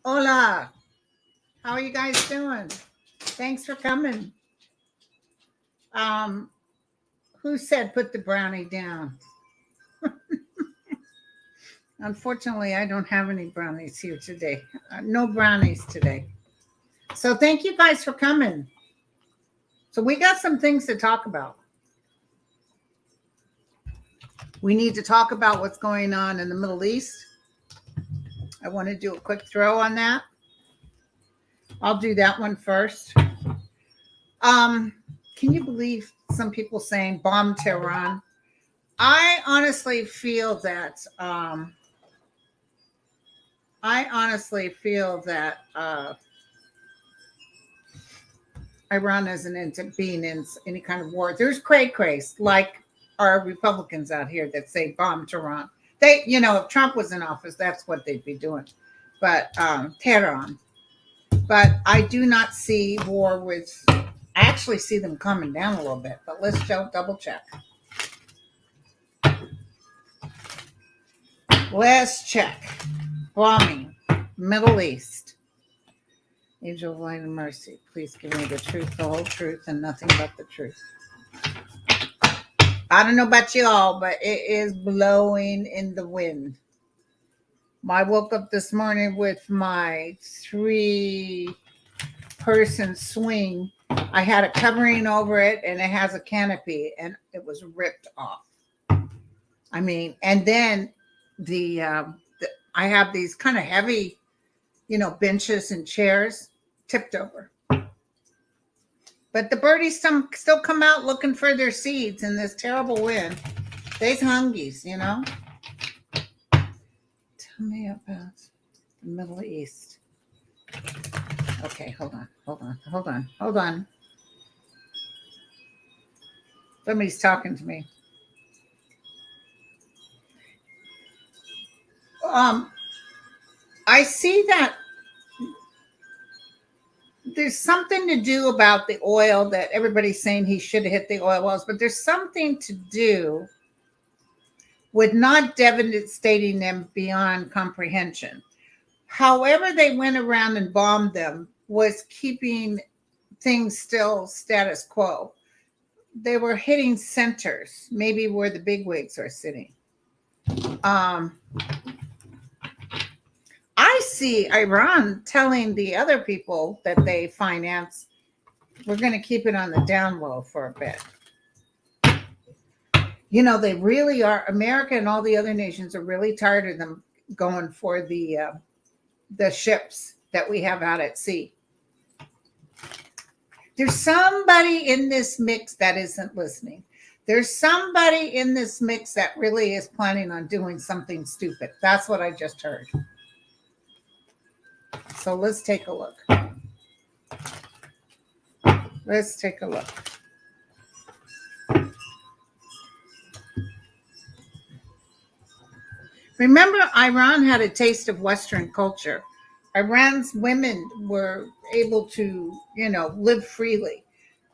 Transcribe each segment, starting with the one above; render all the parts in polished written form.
Hola, how are you guys doing? Thanks for coming. Who said put the brownie down? Unfortunately, I don't have any brownies here today. No brownies today. So thank you guys for coming. So we got some things to talk about. We need to talk about what's going on in the Middle East. I want to do a quick throw on that. I'll do that one first. Can you believe some people saying bomb Tehran? I honestly feel that Iran isn't into being in any kind of war. There's cray-crays like our Republicans out here that say bomb Tehran. They, if Trump was in office, that's what they'd be doing. But Tehran. But I do not see war with. I actually see them coming down a little bit. But let's double check. Let's check. Bombing, Middle East. Angel of light and mercy, please give me the truth, the whole truth, and nothing but the truth. I don't know about y'all, but it is blowing in the wind. I woke up this morning with my 3-person swing. I had a covering over it, and it has a canopy, and it was ripped off. I mean, and then I have these kind of heavy, benches and chairs tipped over. But the birdies still come out looking for their seeds in this terrible wind. They's hungies, Tell me about the Middle East. Okay, hold on. Somebody's talking to me. I see that there's something to do about the oil that everybody's saying he should have hit the oil wells, but there's something to do with not devastating them beyond comprehension. However they went around and bombed them was keeping things still status quo. They were hitting centers, maybe where the bigwigs are sitting. I see Iran telling the other people that they finance, we're going to keep it on the down low for a bit. They really are. America and all the other nations are really tired of them going for the ships that we have out at sea. There's somebody in this mix that isn't listening. There's somebody in this mix that really is planning on doing something stupid. That's what I just heard. So let's take a look. Remember, Iran had a taste of Western culture. Iran's women were able to, live freely.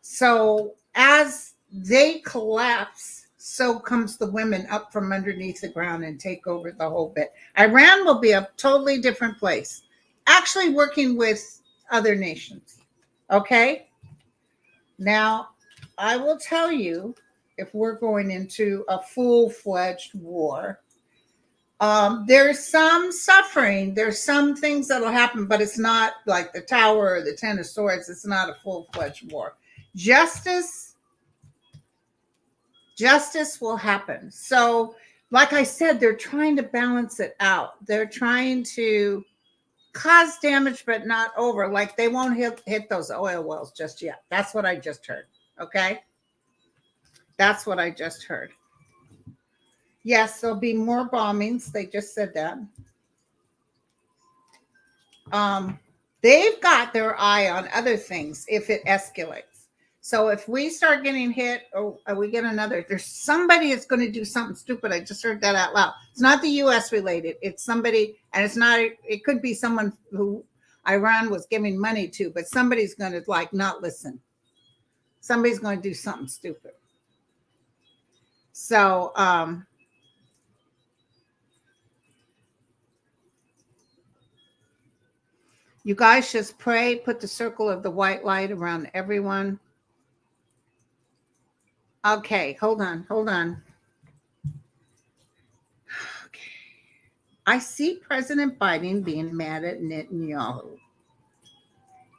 So as they collapse, so comes the women up from underneath the ground and take over the whole bit. Iran will be a totally different place, actually working with other nations. Okay? Now, I will tell you, if we're going into a full-fledged war, there's some suffering. There's some things that'll happen, but it's not like the Tower or the Ten of Swords. It's not a full-fledged war. Justice will happen. So, like I said, they're trying to balance it out. They're trying to cause damage, but not over. Like they won't hit those oil wells just yet. That's what I just heard. Okay? That's what I just heard. Yes, there'll be more bombings. They just said that. They've got their eye on other things if it escalates. So if we start getting hit or we get another, there's somebody that's going to do something stupid. I just heard that out loud. It's not the U.S. related. It's somebody, and it's not, it could be someone who Iran was giving money to, but somebody's going to like not listen. Somebody's going to do something stupid. So, you guys just pray, put the circle of the white light around everyone. Okay, hold on. Okay. I see President Biden being mad at Netanyahu.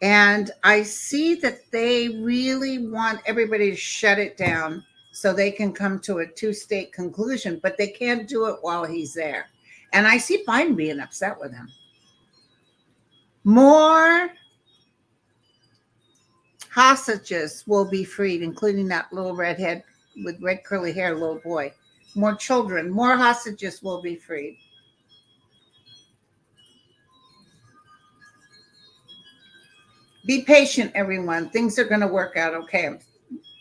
And I see that they really want everybody to shut it down so they can come to a two-state conclusion, but they can't do it while he's there. And I see Biden being upset with him. More hostages will be freed, including that little redhead with red curly hair little boy. More children, more hostages will be freed. Be patient, everyone. Things are going to work out okay.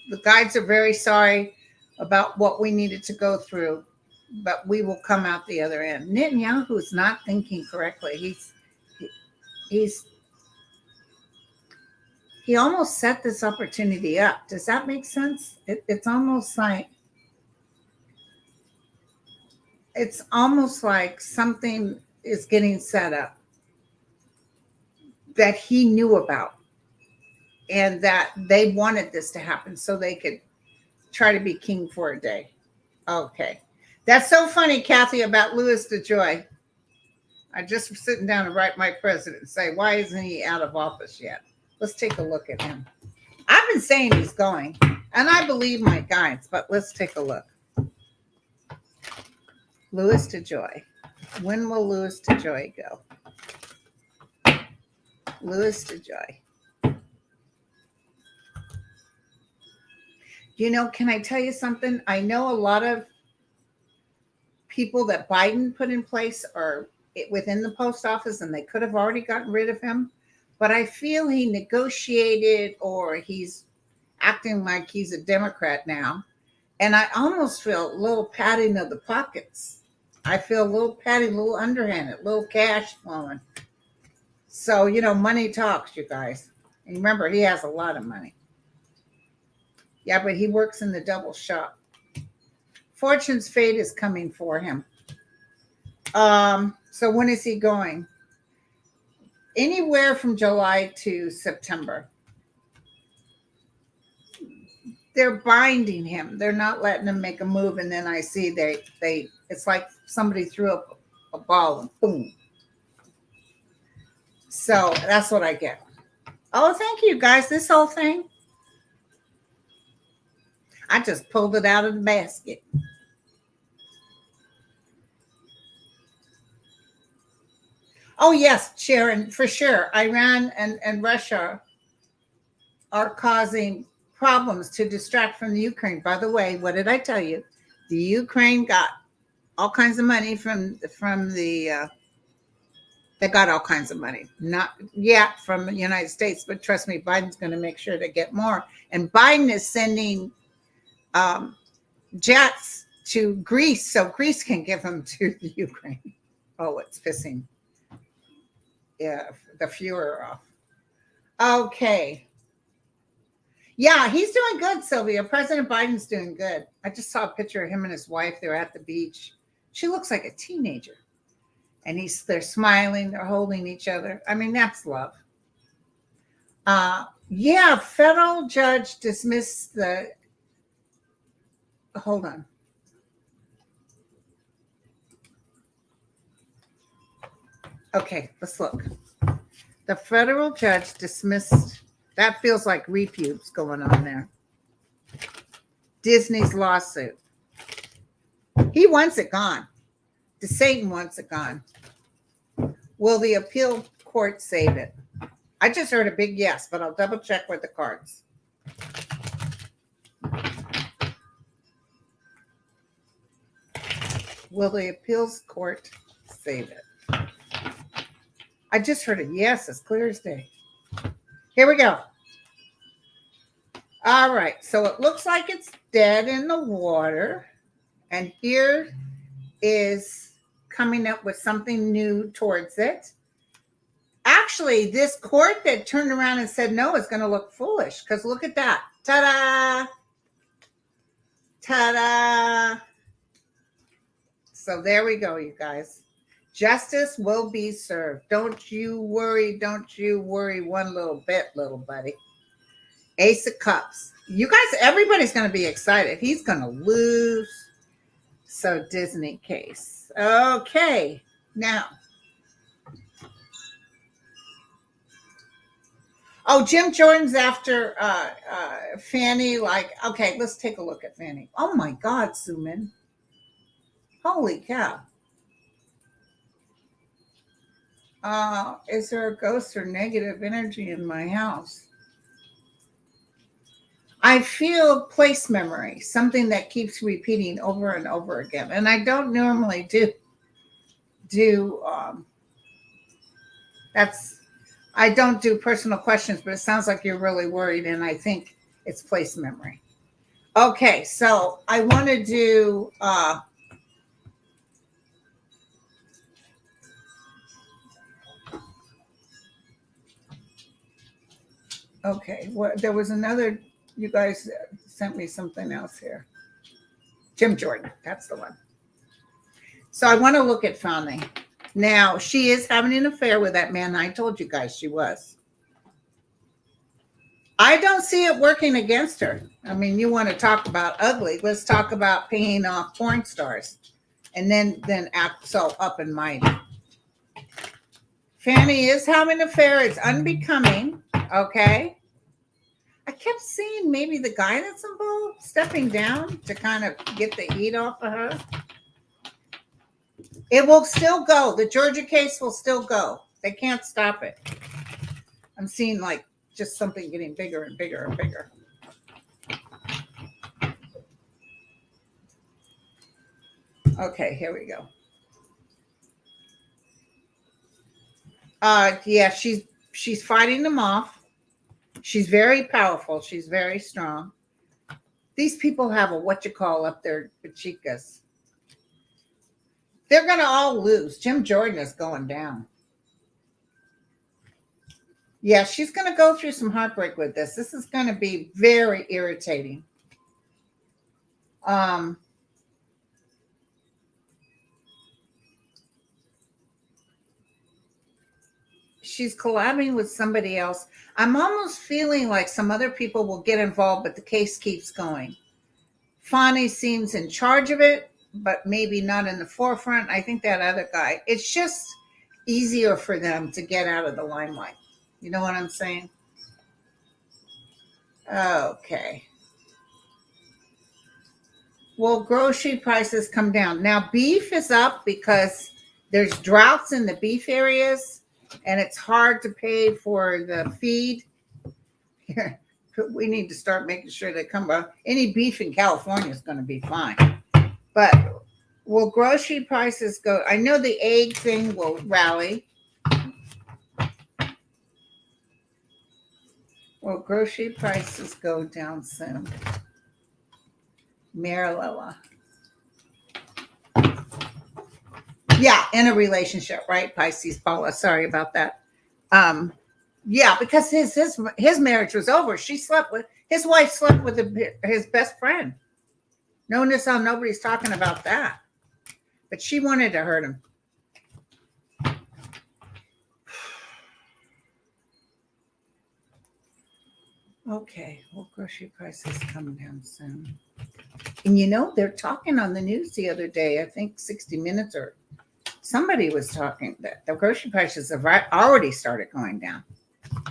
The guides are very sorry about what we needed to go through, but we will come out the other end. Netanyahu is not thinking correctly. He almost set this opportunity up. Does that make sense? It's almost like something is getting set up that he knew about and that they wanted this to happen so they could try to be king for a day. Okay. That's so funny, Kathy, about Louis DeJoy. I just was sitting down to write my president and say, why isn't he out of office yet? Let's take a look at him. I've been saying he's going, and I believe my guides, but let's take a look. Louis DeJoy. When will Louis DeJoy go? Louis DeJoy. You know, can I tell you something? I know a lot of people that Biden put in place are within the post office, and they could have already gotten rid of him. But I feel he negotiated, or he's acting like he's a Democrat now. And I almost feel a little patting of the pockets. I feel a little patting, a little underhanded, a little cash flowing. So, you know, money talks, you guys. And remember, he has a lot of money. Yeah, but he works in the double shop. Fortune's fate is coming for him. So when is he going? Anywhere from July to September. They're binding him. They're not letting him make a move. And then I see they it's like somebody threw up a ball and boom. So that's what I get. Oh, thank you guys. This whole thing, I just pulled it out of the basket. Oh, yes, Sharon, for sure. Iran and Russia are causing problems to distract from the Ukraine. By the way, what did I tell you? The Ukraine got all kinds of money from the they got all kinds of money. Not yet from the United States, but trust me, Biden's going to make sure to get more. And Biden is sending jets to Greece so Greece can give them to the Ukraine. Oh, it's pissing. Yeah, the Fuhrer off. Okay. Yeah, he's doing good, Sylvia. President Biden's doing good. I just saw a picture of him and his wife. They're at the beach. She looks like a teenager. And they're smiling, they're holding each other. I mean, that's love. Yeah, federal judge dismissed the. Hold on. Okay, let's look. The federal judge dismissed. That feels like repubes going on there. Disney's lawsuit. He wants it gone. DeSantis wants it gone. Will the appeal court save it? I just heard a big yes, but I'll double check with the cards. Will the appeals court save it? I just heard a yes, as clear as day. Here we go. All right, so it looks like it's dead in the water. And here is coming up with something new towards it. Actually, this court that turned around and said no is going to look foolish, because look at that. Ta-da! Ta-da! So there we go, you guys. Justice will be served. Don't you worry. Don't you worry one little bit, little buddy. Ace of Cups. You guys, everybody's going to be excited. He's going to lose. So Disney case. Okay. Now. Oh, Jim Jordan's after Fani. Like, okay, let's take a look at Fani. Oh my God, Suman. Holy cow. Is there a ghost or negative energy in my house? I feel place memory, something that keeps repeating over and over again. And I don't normally I don't do personal questions, but it sounds like you're really worried, and I think it's place memory. Okay, so I want to do okay, there was another, you guys sent me something else here. Jim Jordan, that's the one. So I want to look at Fani. Now, she is having an affair with that man. I told you guys she was. I don't see it working against her. I mean, you want to talk about ugly. Let's talk about paying off porn stars and then act so up and mighty. Fani is having an affair. It's unbecoming. Okay. I kept seeing maybe the guy that's involved stepping down to kind of get the heat off of her. It will still go. The Georgia case will still go. They can't stop it. I'm seeing like just something getting bigger and bigger and bigger. Okay, here we go. Yeah, she's fighting them off. She's very powerful. She's very strong. These people have a up their chicas. They're going to all lose. Jim Jordan is going down. Yeah, she's going to go through some heartbreak with this. This is going to be very irritating. She's collabing with somebody else. I'm almost feeling like some other people will get involved, but the case keeps going. Fani seems in charge of it, but maybe not in the forefront. I think that other guy, it's just easier for them to get out of the limelight. You know what I'm saying? Okay. Well, grocery prices come down. Now, beef is up because there's droughts in the beef areas, and it's hard to pay for the feed. Here, we need to start making sure they come up. Any beef in California is going to be fine. But will grocery prices go? I know the egg thing will rally. Will grocery prices go down soon? Mar-a-Lago. Yeah, in a relationship, right? Pisces, Paula. Sorry about that. Yeah, because his marriage was over. His wife slept with his best friend. Notice how nobody's talking about that. But she wanted to hurt him. Okay, well, grocery prices come down soon. And you know, they're talking on the news the other day, I think 60 Minutes or somebody was talking that the grocery prices have already started going down.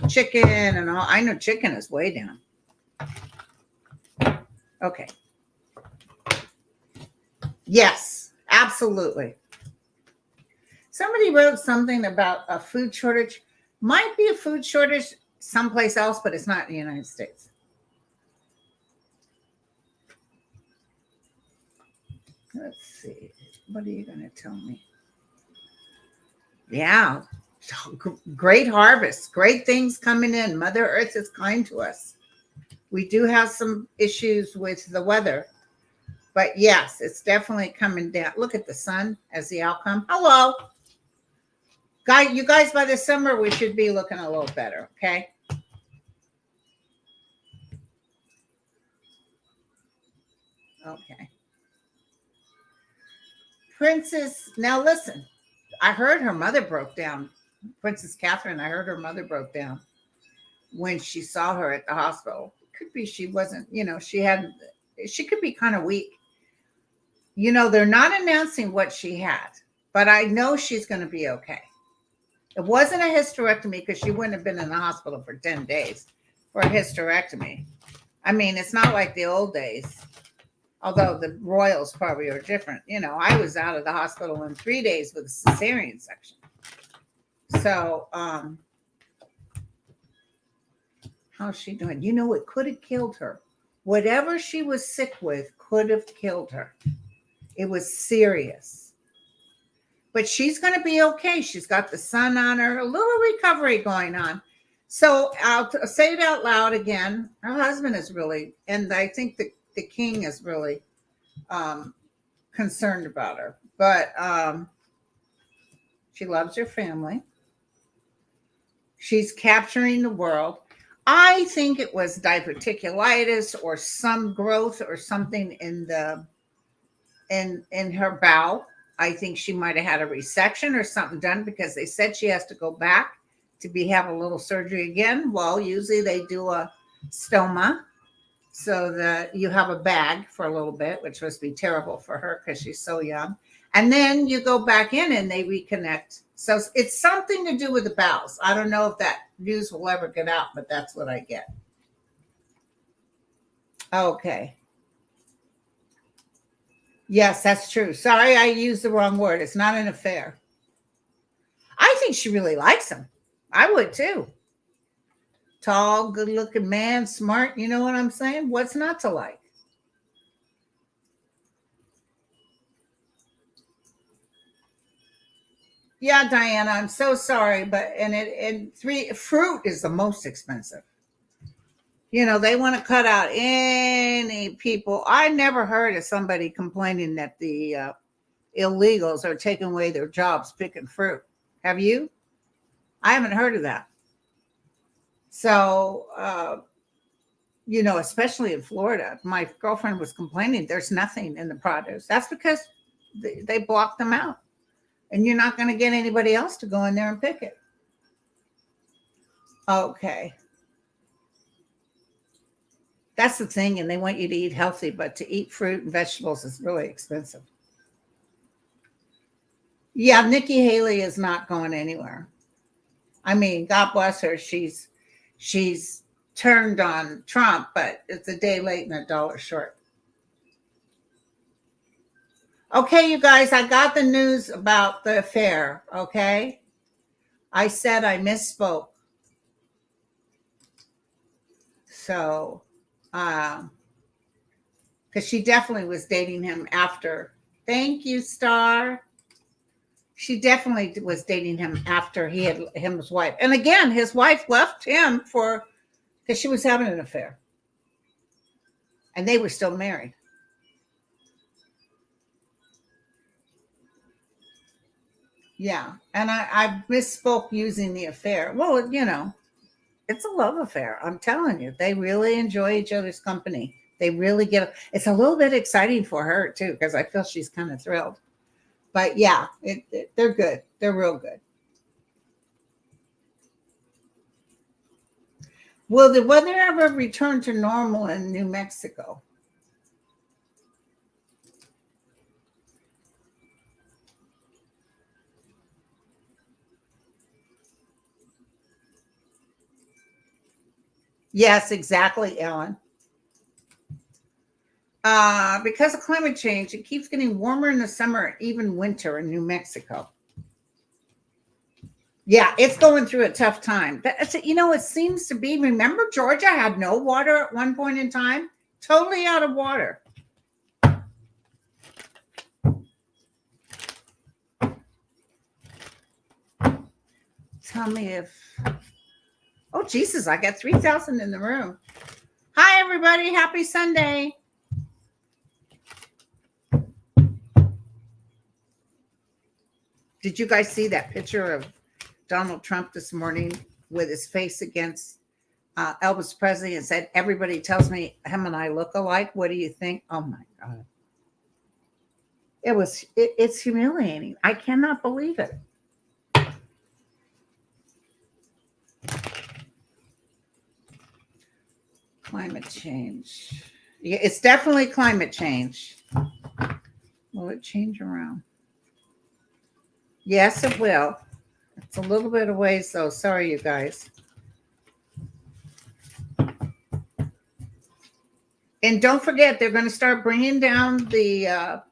Chicken and all. I know chicken is way down. Okay. Yes, absolutely. Somebody wrote something about a food shortage. Might be a food shortage someplace else, but it's not in the United States. Let's see. What are you going to tell me? Yeah. Great harvest. Great things coming in. Mother Earth is kind to us. We do have some issues with the weather. But yes, it's definitely coming down. Look at the sun as the outcome. Hello. You guys, by the summer, we should be looking a little better, okay? Okay. Princess, now listen, I heard her mother broke down. Princess Catherine, I heard her mother broke down when she saw her at the hospital. It could be she wasn't, she could be kind of weak. They're not announcing what she had, but I know she's going to be okay. It wasn't a hysterectomy because she wouldn't have been in the hospital for 10 days for a hysterectomy. I mean, it's not like the old days, although the royals probably are different. I was out of the hospital in 3 days with a cesarean section. So, how's she doing? It could have killed her. Whatever she was sick with could have killed her. It was serious. But she's going to be okay. She's got the sun on her, a little recovery going on. So I'll say it out loud again. Her husband is really, and I think the king is really concerned about her. But she loves her family. She's capturing the world. I think it was diverticulitis or some growth or something in her bowel. I think she might have had a resection or something done because they said she has to go back to have a little surgery again. Well, usually they do a stoma so that you have a bag for a little bit, which must be terrible for her because she's so young. And then you go back in and they reconnect. So it's something to do with the bowels. I don't know if that news will ever get out, but that's what I get. Okay. Yes, that's true. Sorry, I used the wrong word. It's not an affair. I think she really likes him. I would too. Tall, good-looking man, smart. You know what I'm saying? What's not to like? Yeah, Diana, I'm so sorry, but fruit is the most expensive. They want to cut out any people. I never heard of somebody complaining that the illegals are taking away their jobs picking fruit. Have you? I haven't heard of that. So, especially in Florida, my girlfriend was complaining there's nothing in the produce. That's because they blocked them out. And you're not going to get anybody else to go in there and pick it. Okay. That's the thing. And they want you to eat healthy, but to eat fruit and vegetables is really expensive. Yeah, Nikki Haley is not going anywhere. I mean, God bless her. She's turned on Trump, but it's a day late and a dollar short. Okay, you guys, I got the news about the affair, okay? I said I misspoke. So, because she definitely was dating him after. Thank you, Star. She definitely was dating him after he had his wife. And again, his wife left him because she was having an affair. And they were still married. Yeah. And I misspoke using the affair. Well, it's a love affair. I'm telling you, they really enjoy each other's company. They really it's a little bit exciting for her too, because I feel she's kind of thrilled. But yeah, they're good. They're real good. Will the weather ever return to normal in New Mexico? Yes, exactly, Ellen. Because of climate change, it keeps getting warmer in the summer, even winter in New Mexico. Yeah, it's going through a tough time. It seems to be. Remember, Georgia had no water at one point in time, totally out of water. Tell me if, oh, Jesus, I got 3,000 in the room. Hi, everybody. Happy Sunday. Did you guys see that picture of Donald Trump this morning with his face against Elvis Presley and said, everybody tells me him and I look alike. What do you think? Oh, my God. It's humiliating. I cannot believe it. Climate change. Yeah, it's definitely climate change. Will it change around? Yes, it will. It's a little bit of ways, though. Sorry, you guys. And don't forget, they're going to start bringing down the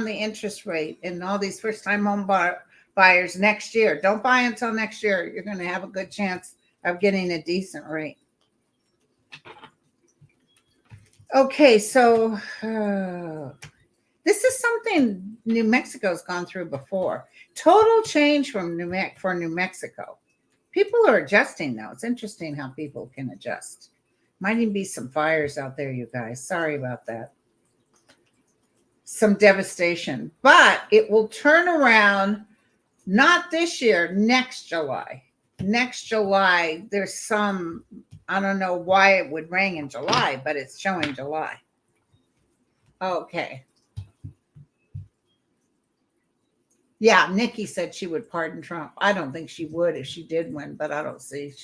interest rate in all these first-time home buyers next year. Don't buy until next year. You're going to have a good chance of getting a decent rate. Okay, so this is something New Mexico's gone through before. Total change from New Mexico. People are adjusting now. It's interesting how people can adjust. Might even be some fires out there, you guys. Sorry about that. Some devastation. But it will turn around, not this year, next July. Next July, there's some, I don't know why it would rain in July, but it's showing July. Okay. Yeah, Nikki said she would pardon Trump. I don't think she would if she did win, but I don't think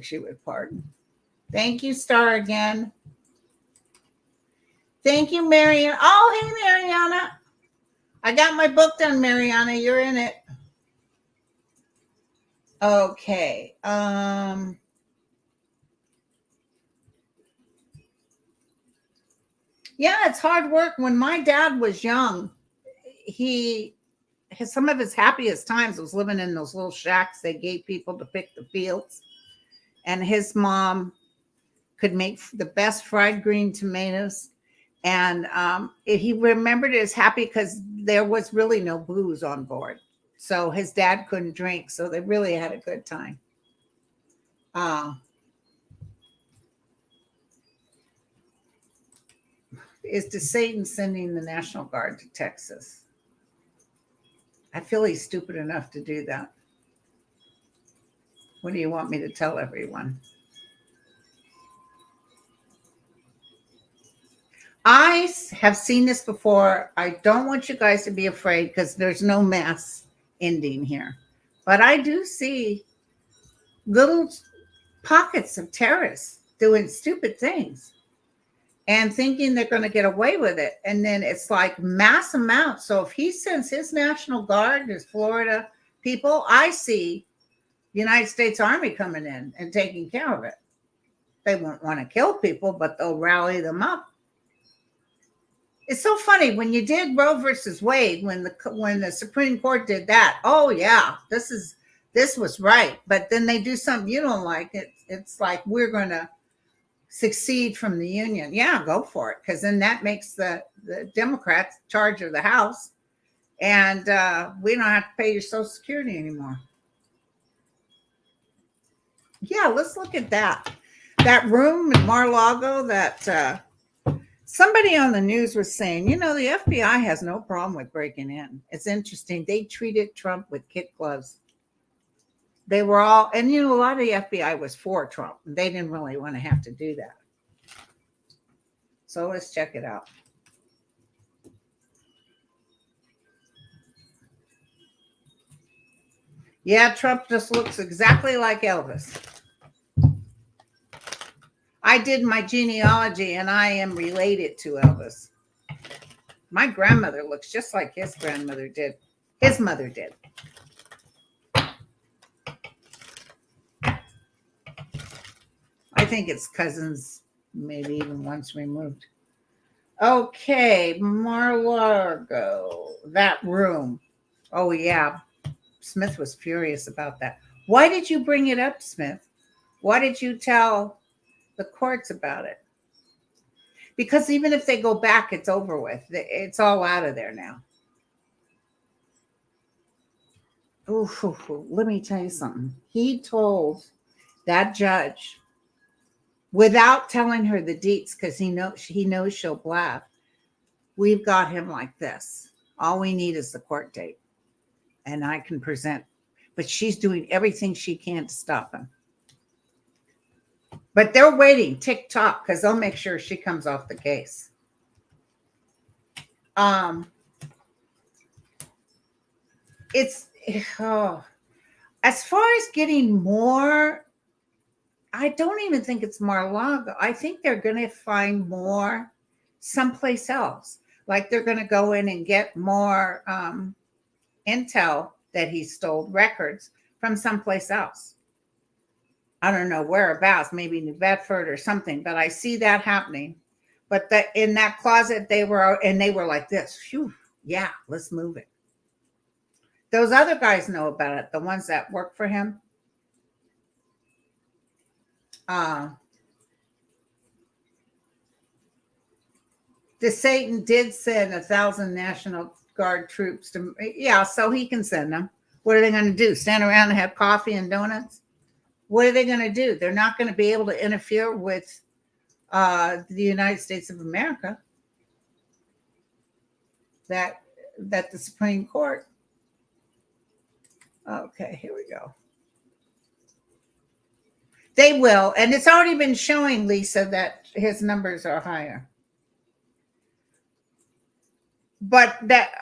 she would pardon. Thank you, Star, again. Thank you, Mariana. Oh, hey, Mariana. I got my book done, Mariana. You're in it. Okay. Yeah, it's hard work. When my dad was young, some of his happiest times was living in those little shacks they gave people to pick the fields. And his mom could make the best fried green tomatoes. And he remembered it as happy because there was really no booze on board. So his dad couldn't drink. So they really had a good time. Is DeSantis sending the National Guard to Texas? I feel he's stupid enough to do that. What do you want me to tell everyone? I have seen this before. I don't want you guys to be afraid because there's no mass ending here. But I do see little pockets of terrorists doing stupid things and thinking they're going to get away with it. And then it's like mass amounts. So if he sends his National Guard, his Florida people, I see the United States Army coming in and taking care of it. They won't want to kill people, but they'll rally them up. It's so funny when you did Roe versus Wade, when the Supreme Court did that. Oh yeah, this was right. But then they do something you don't like. It's like we're going to secede from the union. Yeah, go for it, because then that makes the Democrats charge of the House, and we don't have to pay your Social Security anymore. Yeah, let's look at that room in Mar-a-Lago that. Somebody on the news was saying, the FBI has no problem with breaking in. It's interesting. They treated Trump with kid gloves. They were all, and a lot of the FBI was for Trump. They didn't really want to have to do that. So let's check it out. Yeah, Trump just looks exactly like Elvis. I did my genealogy and I am related to Elvis. My grandmother looks just like his grandmother did. His mother did. I think it's cousins, maybe even once removed. Okay, Mar-a-Lago, that room. Oh, yeah. Smith was furious about that. Why did you bring it up, Smith? Why did you tell the courts about it? Because even if they go back, it's over with. It's all out of there now. Ooh, let me tell you something. He told that judge without telling her the deets because he knows she'll blab. We've got him like this. All we need is the court date, and I can present. But she's doing everything she can to stop him. But they're waiting tick tock because they'll make sure she comes off the case. It's as far as getting more, I don't even think it's Mar-a-Lago. I think they're going to find more someplace else. Like they're going to go in and get more intel that he stole records from someplace else. I don't know whereabouts, maybe New Bedford or something, but I see that happening. But in that closet, they were like this. Phew, yeah, let's move it. Those other guys know about it, the ones that work for him. DeSantis did send 1,000 National Guard troops to, so he can send them. What are they going to do? Stand around and have coffee and donuts? What are they going to do? They're not going to be able to interfere with the United States of America. That the Supreme Court. Okay, here we go. They will, and it's already been showing, Lisa, that his numbers are higher. But that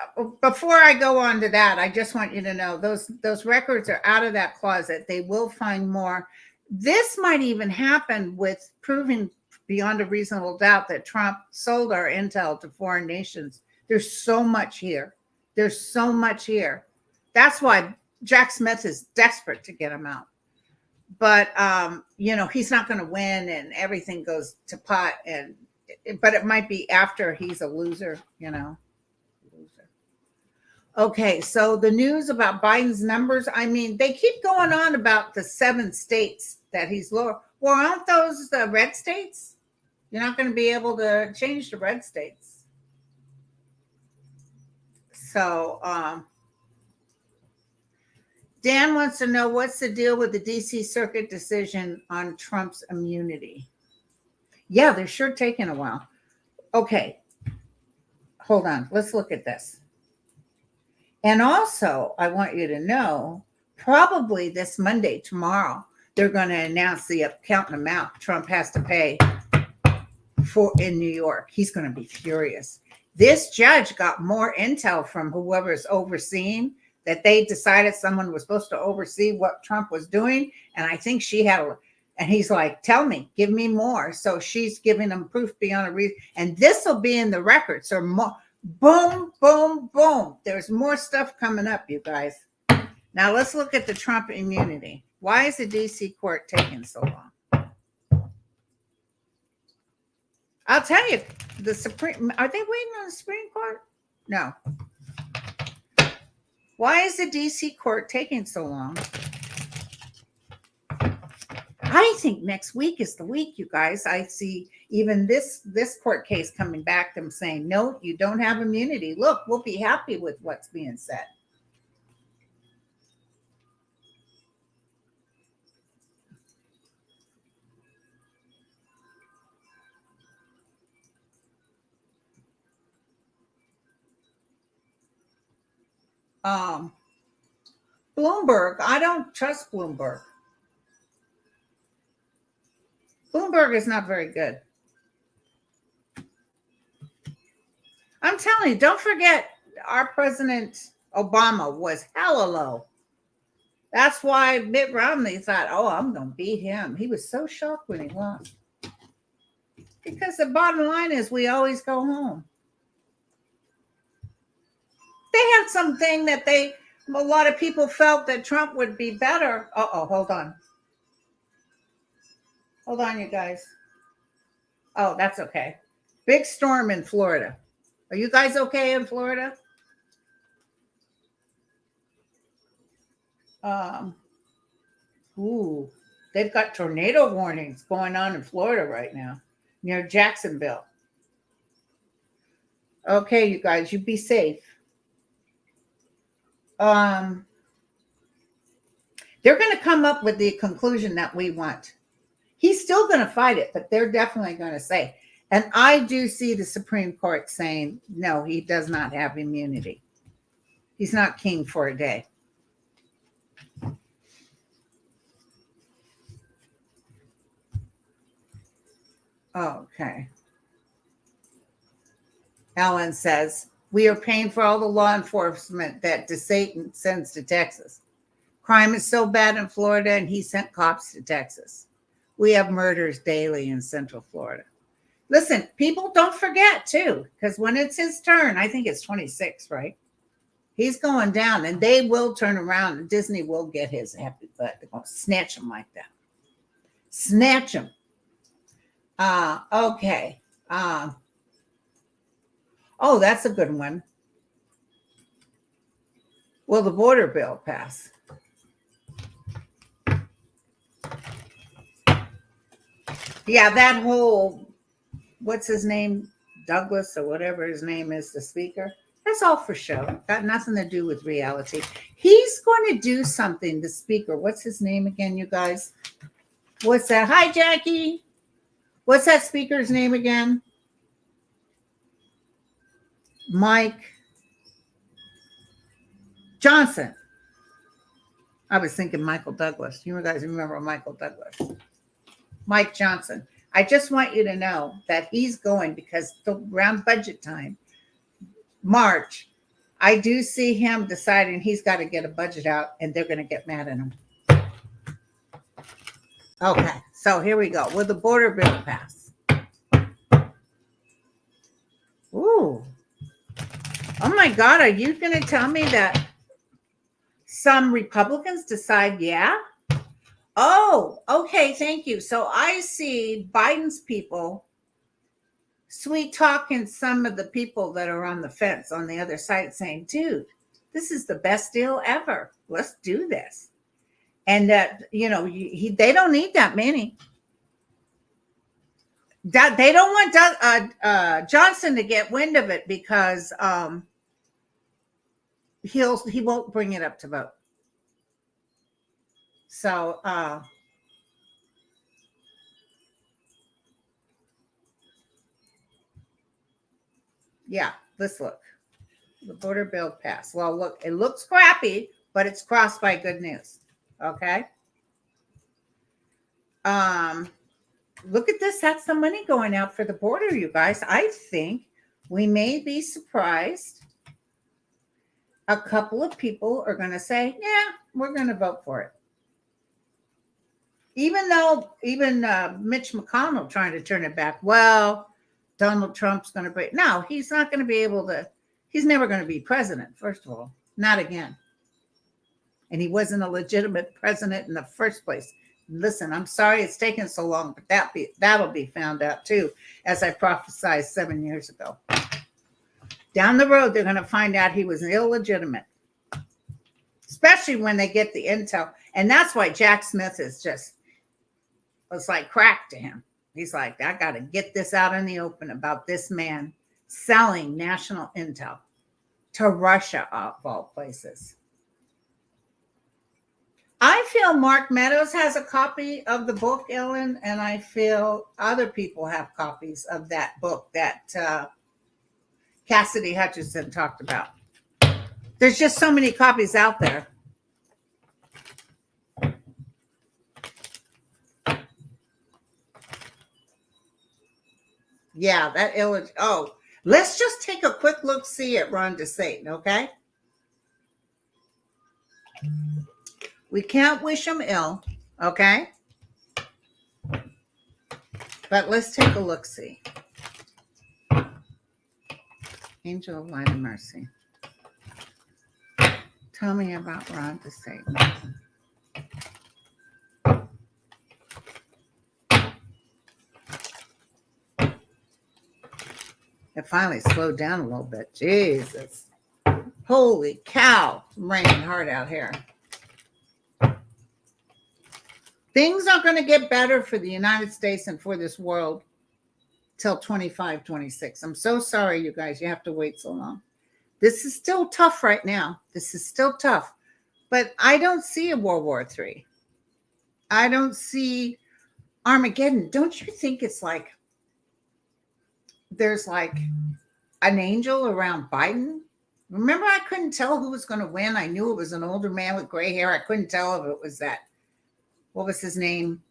before I go on to that, I just want you to know those records are out of that closet. They will find more. This might even happen with proving beyond a reasonable doubt that Trump sold our intel to foreign nations. There's so much here. There's so much here. That's why Jack Smith is desperate to get him out. But he's not going to win, and everything goes to pot. But it might be after he's a loser, Okay, so the news about Biden's numbers, I mean, they keep going on about the 7 states that he's lower. Well, aren't those the red states? You're not going to be able to change the red states. So Dan wants to know what's the deal with the DC Circuit decision on Trump's immunity. Yeah, they're sure taking a while. Okay, hold on. Let's look at this. And also, I want you to know, probably this Monday, tomorrow, they're going to announce the counting amount Trump has to pay in New York. He's going to be furious. This judge got more intel from whoever's overseeing that they decided someone was supposed to oversee what Trump was doing. And I think and he's like, tell me, give me more. So she's giving him proof beyond a reason. And this will be in the record. So more. Boom, boom, boom. There's more stuff coming up, you guys. Now let's look at the Trump immunity. Why is the DC court taking so long? I'll tell you, are they waiting on the Supreme Court? No. Why is the DC court taking so long? I think next week is the week, you guys. I see even this court case coming back, them saying, no, you don't have immunity. Look, we'll be happy with what's being said. Bloomberg, I don't trust Bloomberg. Bloomberg is not very good. I'm telling you, don't forget our President Obama was hella low. That's why Mitt Romney thought, I'm going to beat him. He was so shocked when he lost. Because the bottom line is we always go home. They had something that a lot of people felt that Trump would be better. Hold on. Hold on, you guys. Oh, that's okay. Big storm in Florida. Are you guys okay in Florida? They've got tornado warnings going on in Florida right now near Jacksonville. Okay, you guys, you be safe. They're going to come up with the conclusion that we want. He's still going to fight it, but they're definitely going to say, and I do see the Supreme Court saying, no, he does not have immunity. He's not king for a day. Okay. Ellen says, we are paying for all the law enforcement that DeSantis sends to Texas. Crime is so bad in Florida, and he sent cops to Texas. We have murders daily in Central Florida. Listen, people don't forget, too, because when it's his turn, I think it's 26, right? He's going down, and they will turn around, and Disney will get his happy butt. They're going to snatch him like that. Snatch him. Okay. Oh, that's a good one. Will the border bill pass? Yeah, that whole, what's his name? Douglas or whatever his name is, the speaker. That's all for show. Got nothing to do with reality. He's going to do something, the speaker. What's his name again, you guys? What's that? Hi, Jackie. What's that speaker's name again? Mike Johnson. I was thinking Michael Douglas. You guys remember Michael Douglas? Mike Johnson. I just want you to know that he's going because around budget time, March, I do see him deciding he's got to get a budget out and they're going to get mad at him. Okay, so here we go. Will the border bill pass? Ooh. Oh my God, are you going to tell me that some Republicans decide, yeah? Oh, okay, thank you. So I see Biden's people sweet talking some of the people that are on the fence on the other side saying, dude, this is the best deal ever. Let's do this. And that, they don't need that many. That they don't want Johnson to get wind of it because he won't bring it up to vote. So yeah, let's look. The border bill passed. Well, look, it looks crappy, but it's crossed by good news. Okay. Look at this. That's the money going out for the border, you guys. I think we may be surprised. A couple of people are going to say, yeah, we're going to vote for it. Even Mitch McConnell trying to turn it back. Well, Donald Trump's going to be. No, he's not going to be able to. He's never going to be president, first of all. Not again. And he wasn't a legitimate president in the first place. Listen, I'm sorry it's taken so long, but that'll be found out too, as I prophesied 7 years ago. Down the road, they're going to find out he was illegitimate, especially when they get the intel. And that's why Jack Smith was like crack to him. He's like, I got to get this out in the open about this man selling national intel to Russia, of all places. I feel Mark Meadows has a copy of the book, Ellen, and I feel other people have copies of that book that Cassidy Hutchinson talked about. There's just so many copies out there. Yeah, let's just take a quick look, see at Ron DeSantis, okay? We can't wish him ill, okay? But let's take a look, see. Angel of Light and Mercy. Tell me about Ron DeSantis. It finally slowed down a little bit. Jesus. Holy cow. It's raining hard out here. Things aren't going to get better for the United States and for this world till 25, 26. I'm so sorry, you guys. You have to wait so long. This is still tough right now. This is still tough. But I don't see a World War III. I don't see Armageddon. Don't you think it's like there's like an angel around Biden? Remember, I couldn't tell who was going to win. I knew it was an older man with gray hair. I couldn't tell if it was that. What was his name?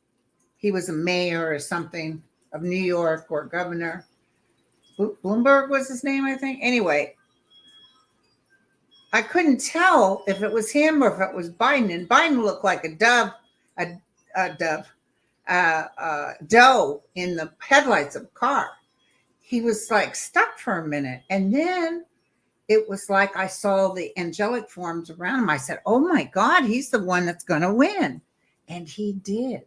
He was a mayor or something of New York or governor. Bloomberg was his name, I think. Anyway, I couldn't tell if it was him or if it was Biden. And Biden looked like a doe in the headlights of a car. He was like stuck for a minute. And then it was like I saw the angelic forms around him. I said, oh my God, he's the one that's going to win. And he did.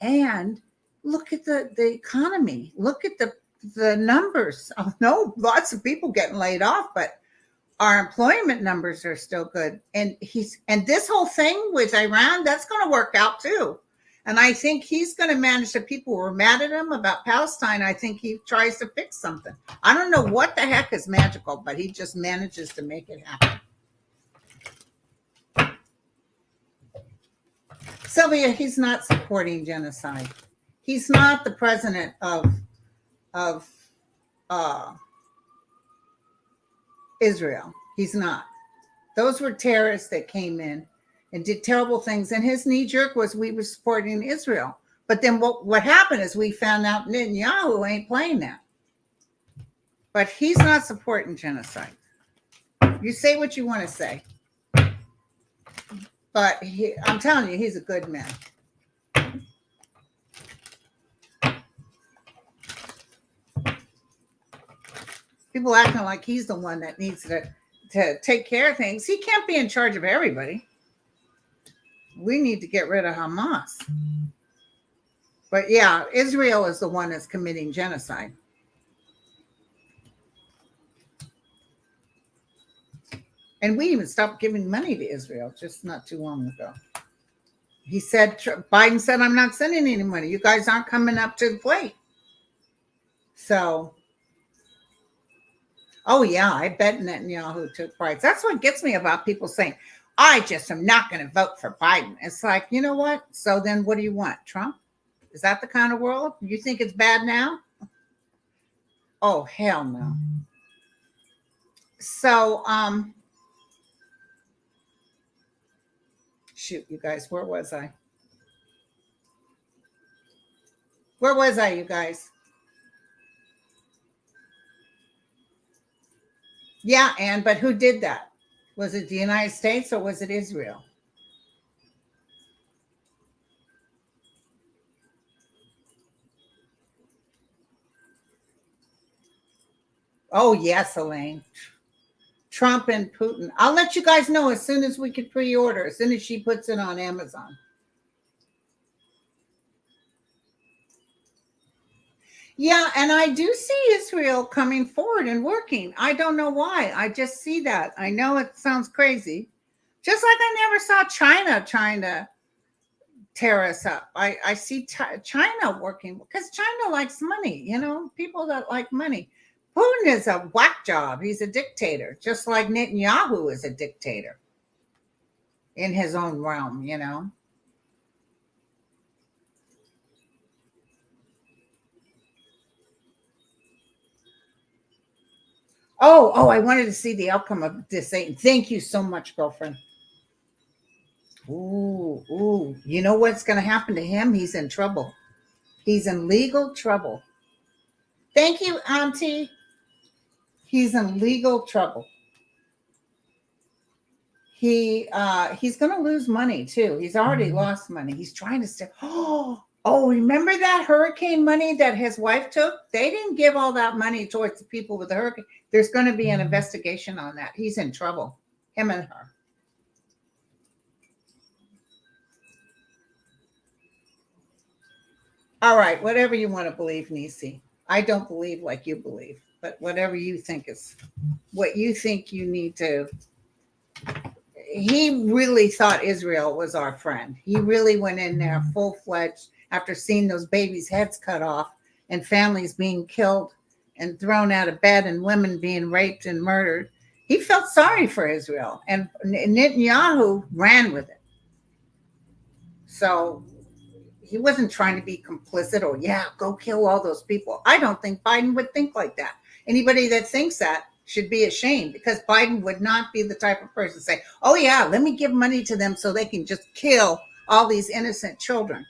And look at the economy. Look at the numbers. I know lots of people getting laid off, but our employment numbers are still good. And this whole thing with Iran, that's going to work out too. And I think he's going to manage the people who were mad at him about Palestine. I think he tries to fix something. I don't know what the heck is magical, but he just manages to make it happen. Sylvia, he's not supporting genocide. He's not the president of Israel. He's not. Those were terrorists that came in and did terrible things. And his knee jerk was we were supporting Israel. But then what happened is we found out Netanyahu ain't playing that. But he's not supporting genocide. You say what you want to say. But I'm telling you, he's a good man. People acting like he's the one that needs to take care of things. He can't be in charge of everybody. We need to get rid of Hamas. But yeah, Israel is the one that's committing genocide. And we even stopped giving money to Israel just not too long ago. He said, Biden said, I'm not sending any money. You guys aren't coming up to the plate. So, oh yeah, I bet Netanyahu took bribes. That's what gets me about people saying, I just am not going to vote for Biden. It's like, you know what? So then what do you want? Trump? Is that the kind of world? You think it's bad now? Oh, hell no. So, shoot, you guys, where was I? Where was I, you guys? Yeah, Anne, but who did that? Was it the United States or was it Israel? Oh, yes, Elaine. Trump and Putin. I'll let you guys know as soon as we can pre-order, as soon as she puts it on Amazon. Yeah, and I do see Israel coming forward and working. I don't know why. I just see that. I know it sounds crazy. Just like I never saw China trying to tear us up. I see China working because China likes money, you know, people that like money. Putin is a whack job. He's a dictator, just like Netanyahu is a dictator in his own realm, you know. Oh, I wanted to see the outcome of this. Thank you so much, girlfriend. Ooh. You know what's going to happen to him? He's in trouble. He's in legal trouble. Thank you, Auntie. He's in legal trouble. He's going to lose money too. He's already lost money. He's trying to stay. Oh, remember that hurricane money that his wife took? They didn't give all that money towards the people with the hurricane. There's going to be an investigation on that. He's in trouble, him and her. All right, whatever you want to believe, Nisi. I don't believe like you believe, but whatever you think is what you think you need to. He really thought Israel was our friend. He really went in there full-fledged after seeing those babies' heads cut off and families being killed and thrown out of bed and women being raped and murdered. He felt sorry for Israel, and Netanyahu ran with it. So he wasn't trying to be complicit or, yeah, go kill all those people. I don't think Biden would think like that. Anybody that thinks that should be ashamed, because Biden would not be the type of person to say, oh, yeah, let me give money to them so they can just kill all these innocent children.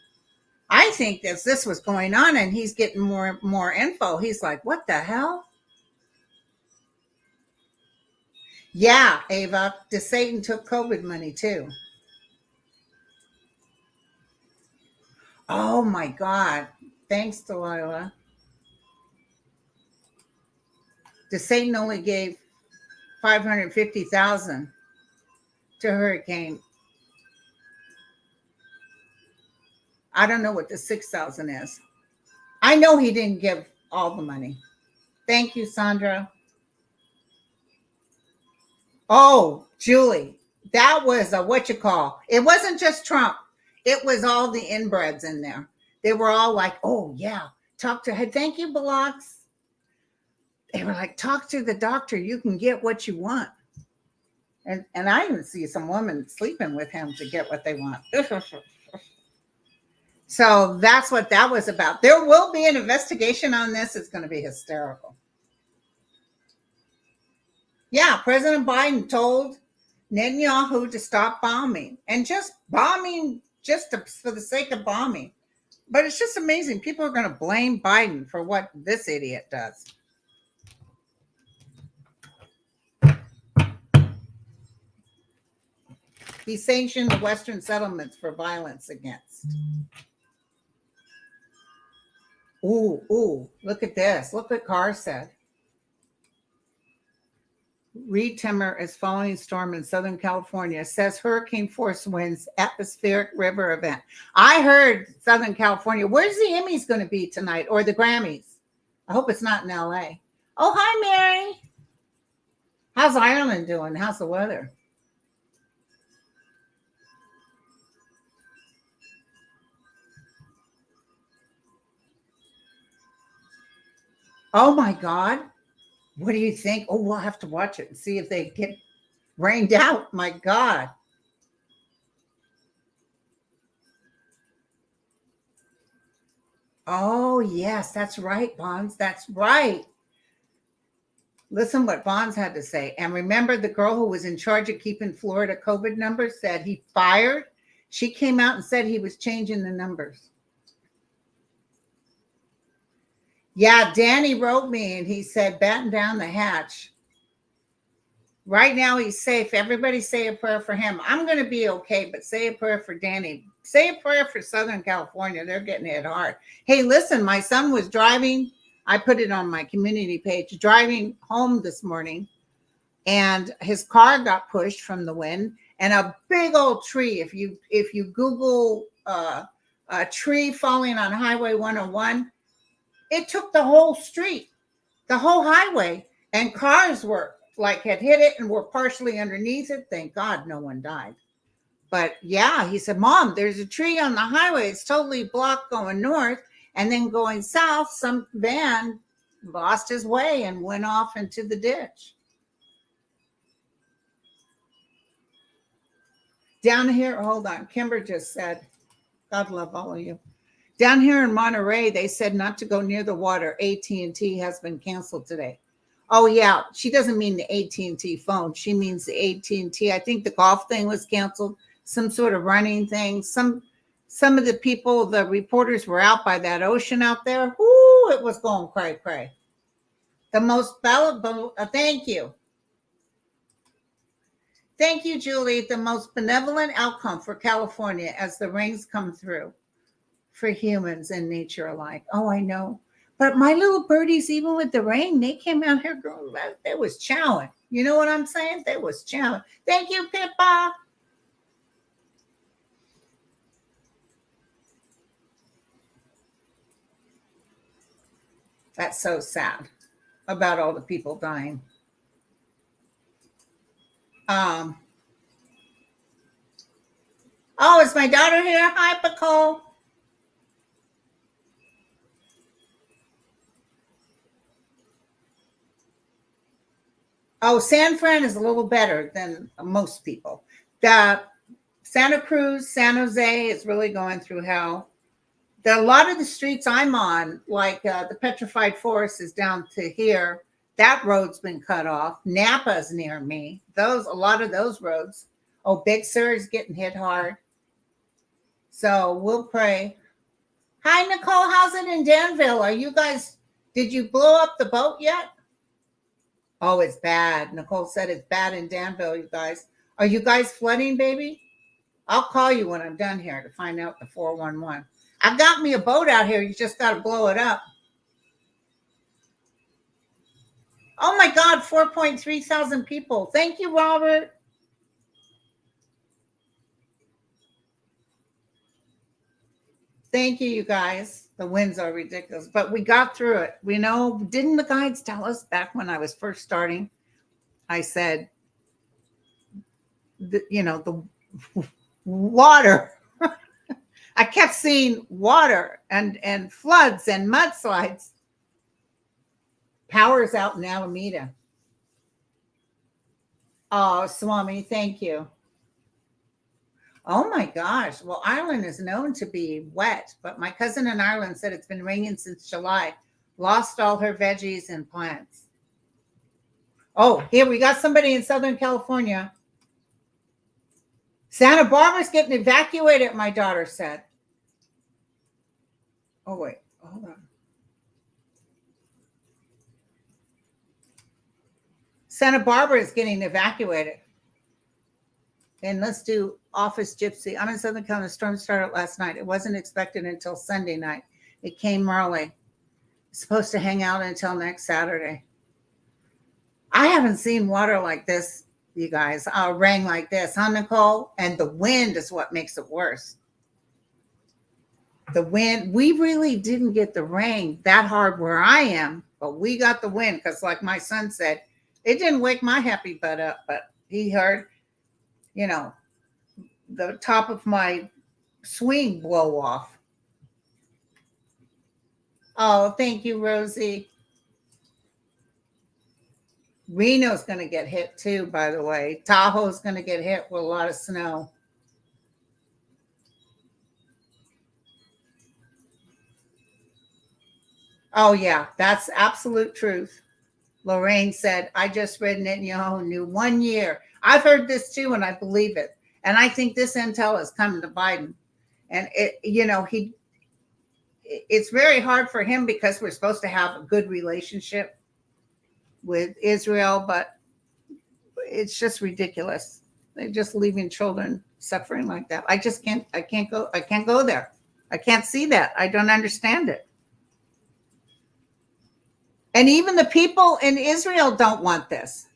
I think as this was going on and he's getting more info, he's like, what the hell? Yeah, Ava, DeSantis took COVID money too. Oh my God. Thanks, Delilah. DeSantis only gave 550,000 to Hurricane. I don't know what the 6,000 is. I know he didn't give all the money. Thank you, Sandra. Oh, Julie, that was a what you call. It wasn't just Trump. It was all the inbreds in there. They were all like, oh yeah, talk to her. Thank you, Blocks. They were like, talk to the doctor. You can get what you want. And I even see some women sleeping with him to get what they want. So that's what that was about. There will be an investigation on this. It's going to be hysterical. Yeah, President Biden told Netanyahu to stop bombing, and just bombing for the sake of bombing. But it's just amazing. People are going to blame Biden for what this idiot does. He sanctioned the Western settlements for violence against. Ooh, look at this. Look what Carr said. Reed Timmer is following storm in Southern California, says hurricane force winds, atmospheric river event. I heard Southern California. Where's the Emmys going to be tonight, or the Grammys? I hope it's not in LA. Oh, hi, Mary. How's Ireland doing? How's the weather? Oh my God. What do you think? Oh, we'll have to watch it and see if they get rained out. My God. Oh, yes, that's right, Bonds. That's right. Listen what Bonds had to say. And remember the girl who was in charge of keeping Florida COVID numbers said he fired? She came out and said he was changing the numbers. Yeah, Danny wrote me and he said, batten down the hatch. Right now he's safe. Everybody say a prayer for him. I'm going to be okay, but say a prayer for Danny. Say a prayer for Southern California. They're getting hit hard. Hey, listen, my son was driving. I put it on my community page, driving home this morning, and his car got pushed from the wind, and a big old tree. If you Google a tree falling on Highway 101, it took the whole street, the whole highway, and cars were like had hit it and were partially underneath it. Thank God no one died. But yeah, he said, Mom, there's a tree on the highway. It's totally blocked going north, and then going south, some van lost his way and went off into the ditch. Down here, hold on. Kimber just said, God love all of you. Down here in Monterey, they said not to go near the water. AT&T has been canceled today. Oh yeah, she doesn't mean the AT&T phone. She means the AT&T. I think the golf thing was canceled. Some sort of running thing. Some of the people, the reporters were out by that ocean out there. Whoo, it was going cray. The most valuable. Thank you. Thank you, Julie. The most benevolent outcome for California as the rains come through for humans and nature alike. Oh, I know. But my little birdies, even with the rain, they came out here growing. They was chowing. You know what I'm saying? They was chowing. Thank you, Pippa. That's so sad about all the people dying. Oh, is my daughter here? Hi, Nicole. Oh, San Fran is a little better than most people. The Santa Cruz, San Jose is really going through hell. A lot of the streets I'm on, like the Petrified Forest is down to here. That road's been cut off. Napa's near me. A lot of those roads. Oh, Big Sur is getting hit hard. So we'll pray. Hi, Nicole. How's it in Danville? Did you blow up the boat yet? Oh, it's bad. Nicole said it's bad in Danville, you guys. Are you guys flooding, baby? I'll call you when I'm done here to find out the 411. I've got me a boat out here. You just got to blow it up. Oh my God, 4.3 thousand people. Thank you, Robert. Thank you, you guys. The winds are ridiculous, but we got through it. We know, didn't the guides tell us back when I was first starting? I said, the water. I kept seeing water and floods and mudslides. Power's out in Alameda. Oh, Swami, thank you. Oh my gosh. Well, Ireland is known to be wet, but my cousin in Ireland said it's been raining since July. Lost all her veggies and plants. Oh, here we got somebody in Southern California. Santa Barbara's getting evacuated, my daughter said. Oh, wait, hold on. Santa Barbara is getting evacuated. And let's do Office Gypsy. I'm in Southern California. The storm started last night. It wasn't expected until Sunday night. It came early. It's supposed to hang out until next Saturday. I haven't seen water like this, you guys. Rain like this, huh, Nicole? And the wind is what makes it worse. The wind, we really didn't get the rain that hard where I am, but we got the wind because, like my son said, it didn't wake my happy butt up, but he heard, the top of my swing blow off. Oh, thank you, Rosie. Reno's going to get hit too, by the way. Tahoe's going to get hit with a lot of snow. Oh, yeah, that's absolute truth. Lorraine said, I just read Netanyahu 1 year. I've heard this too, and I believe it. And I think this intel is coming to Biden. And it's very hard for him because we're supposed to have a good relationship with Israel, but it's just ridiculous. They're just leaving children suffering like that. I can't go there. I can't see that. I don't understand it. And even the people in Israel don't want this.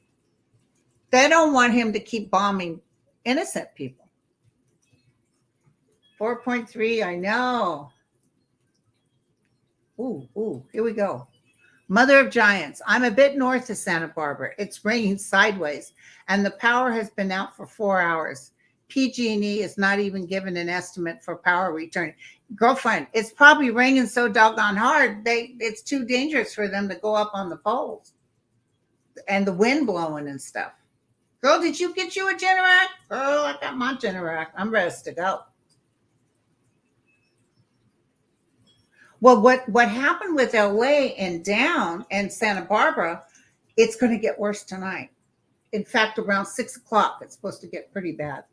They don't want him to keep bombing innocent people. 4.3, I know. Ooh, here we go. Mother of Giants. I'm a bit north of Santa Barbara. It's raining sideways, and the power has been out for 4 hours. PG&E is not even given an estimate for power return. Girlfriend, it's probably raining so doggone hard, it's too dangerous for them to go up on the poles. And the wind blowing and stuff. Girl, did you get you a Generac? Girl, I got my Generac. I'm ready to go. Well, what happened with LA and down and Santa Barbara, it's going to get worse tonight. In fact, around 6 o'clock, it's supposed to get pretty bad.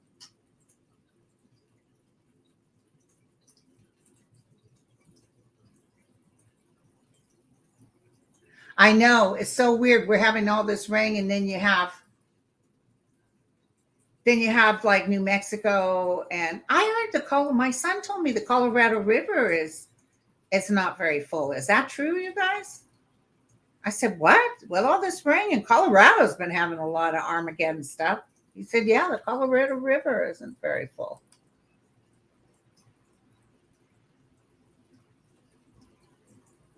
I know, it's so weird. We're having all this rain, and then you have like New Mexico, and I heard my son told me the Colorado River it's not very full. Is that true, you guys? I said, what? Well, all this rain, and Colorado's been having a lot of Armageddon stuff. He said, yeah, the Colorado River isn't very full.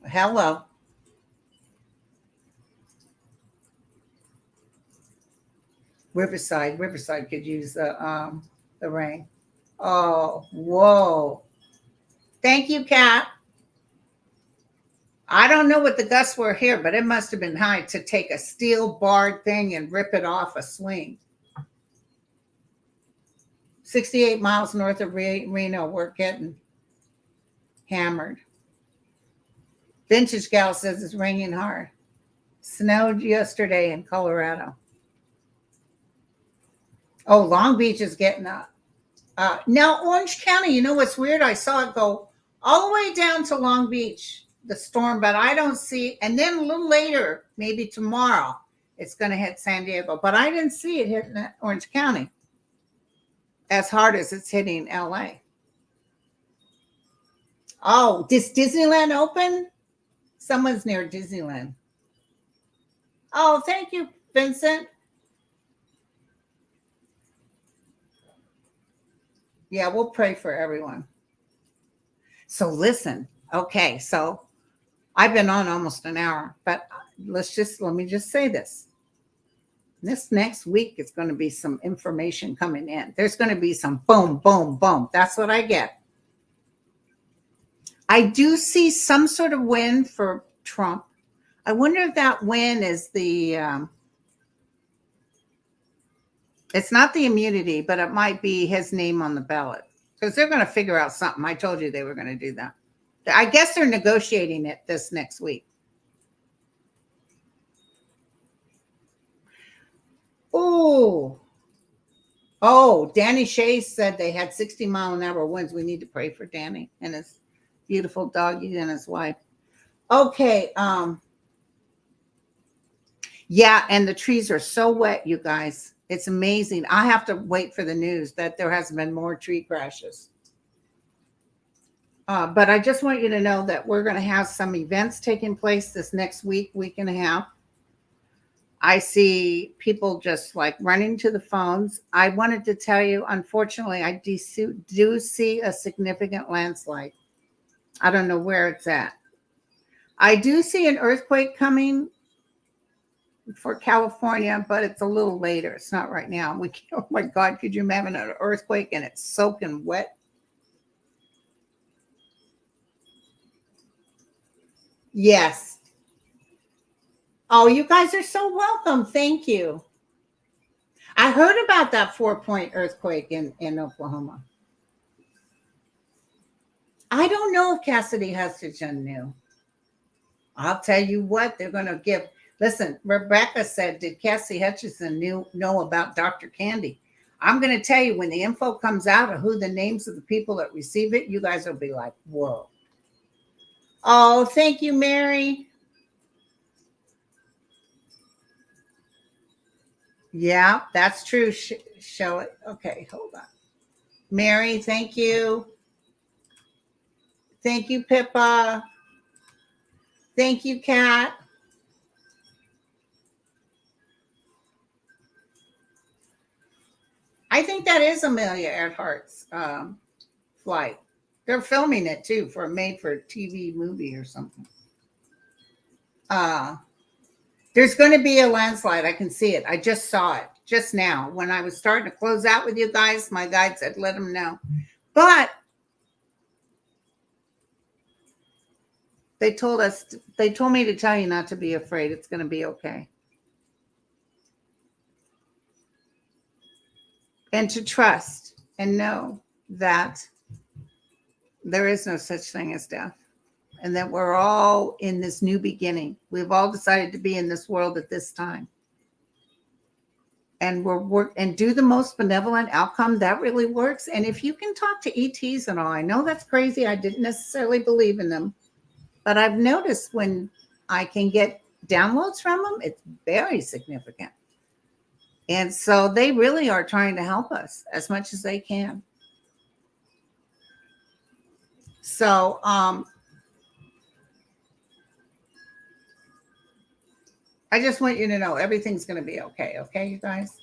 Hello. Riverside could use the rain. Oh, whoa. Thank you, Kat. I don't know what the gusts were here, but it must have been high to take a steel barred thing and rip it off a swing. 68 miles north of Reno, we're getting hammered. Vintage Gal says it's raining hard. Snowed yesterday in Colorado. Oh, Long Beach is getting up. Now, Orange County, you know what's weird? I saw it go all the way down to Long Beach, the storm, but I don't see, and then a little later, maybe tomorrow, it's going to hit San Diego, but I didn't see it hitting Orange County as hard as it's hitting LA. Oh, is Disneyland open? Someone's near Disneyland. Oh, thank you, Vincent. Yeah, we'll pray for everyone. So listen, okay, so I've been on almost an hour, but let me just say this. This next week is going to be some information coming in. There's going to be some boom, boom, boom. That's what I get. I do see some sort of win for Trump. I wonder if that win is it's not the immunity, but it might be his name on the ballot, because they're going to figure out something. I told you they were going to do that. I guess they're negotiating it this next week. Oh, Danny Shea said they had 60-mile-an-hour winds. We need to pray for Danny and his beautiful doggy and his wife. Okay. Yeah, and the trees are so wet, you guys. It's amazing. I have to wait for the news that there has been more tree crashes. But I just want you to know that we're going to have some events taking place this next week and a half. I see people just like running to the phones. I wanted to tell you, unfortunately, I do see a significant landslide. I don't know where it's at. I do see an earthquake coming for California, but it's a little later. It's not right now. Oh my God, could you imagine an earthquake and it's soaking wet? Yes. Oh, you guys are so welcome. Thank you. I heard about that 4-point earthquake in Oklahoma. I don't know if Cassidy Hutchinson knew. I'll tell you what, they're going to give. Listen, Rebecca said, did Cassidy Hutchinson know about Dr. Candy? I'm going to tell you, when the info comes out of who the names of the people that receive it, you guys will be like, whoa. Oh, thank you, Mary. Yeah, that's true. Show it. Okay, hold on. Mary, thank you. Thank you, Pippa. Thank you, Kat. I think that is Amelia Earhart's flight. They're filming it too for a made-for-TV movie or something. There's going to be a landslide. I can see it. I just saw it just now. When I was starting to close out with you guys, my guide said, let them know. But they told me to tell you not to be afraid. It's going to be okay. And to trust and know that there is no such thing as death, and that we're all in this new beginning. We've all decided to be in this world at this time. And and do the most benevolent outcome that really works. And if you can talk to ETs and all, I know that's crazy. I didn't necessarily believe in them, but I've noticed when I can get downloads from them, it's very significant. And so they really are trying to help us as much as they can. So, I just want you to know everything's going to be okay. Okay, you guys?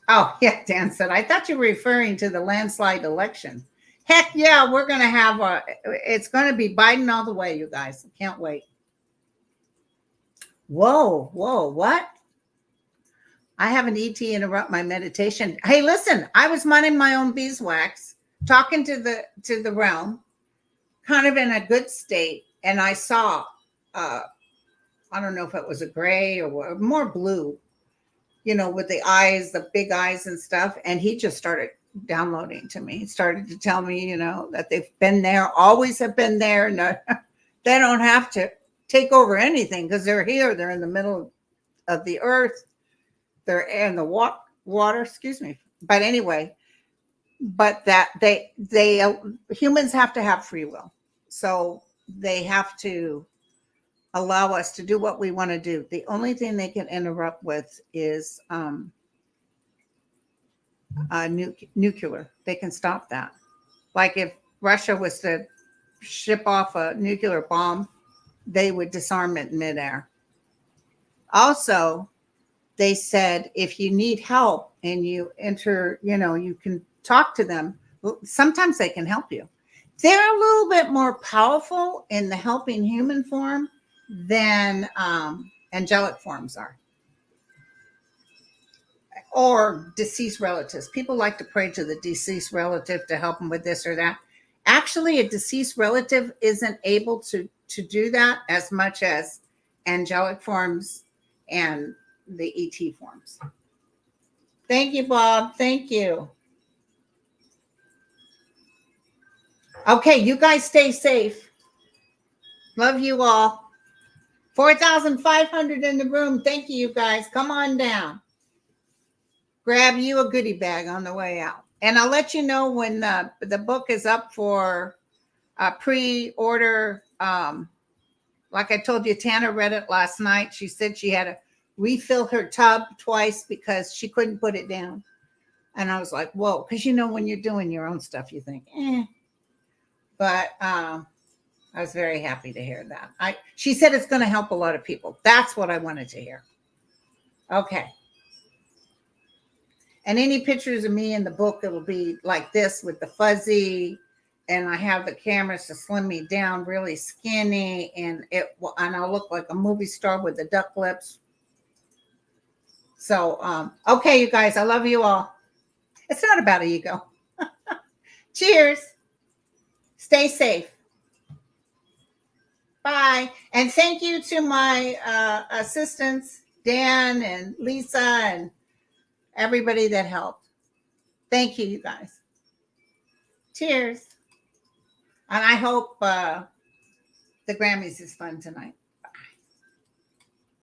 Oh, yeah, Dan said, I thought you were referring to the landslide election. Heck yeah, we're going to have it's going to be Biden all the way, you guys. Can't wait. Whoa, what? I have an ET interrupt my meditation. Hey, listen, I was minding my own beeswax, talking to the realm, kind of in a good state, and I saw, I don't know if it was a gray or more blue, with the eyes, the big eyes and stuff. And he just started downloading to me. He started to tell me, that they've been there, always have been there. No, they don't have to take over anything because they're here. They're in the middle of the earth. They're in the water, excuse me. But anyway, but that they humans have to have free will. So they have to allow us to do what we want to do. The only thing they can interrupt with is nuclear. They can stop that. Like if Russia was to ship off a nuclear bomb, they would disarm it in midair. Also, they said if you need help and you enter, you can talk to them. Sometimes they can help you. They're a little bit more powerful in the helping human form than angelic forms are, or deceased relatives. People like to pray to the deceased relative to help them with this or that. Actually, a deceased relative isn't able to do that as much as angelic forms and the ET forms. Thank you, Bob. Thank you. Okay, you guys stay safe. Love you all. 4,500 in the room. Thank you, guys. Come on down. Grab you a goodie bag on the way out. And I'll let you know when the book is up for pre-order. Like I told you, Tana read it last night. She said she had to refill her tub twice because she couldn't put it down. And I was like, whoa, because when you're doing your own stuff, you think, But I was very happy to hear that. She said it's going to help a lot of people. That's what I wanted to hear. Okay. And any pictures of me in the book, it'll be like this with the fuzzy, and I have the cameras to slim me down, really skinny, and I'll look like a movie star with the duck lips. So, okay, you guys, I love you all. It's not about ego. Cheers. Stay safe. Bye. And thank you to my assistants, Dan and Lisa, and everybody that helped. Thank you, you guys. Cheers. And I hope the Grammys is fun tonight.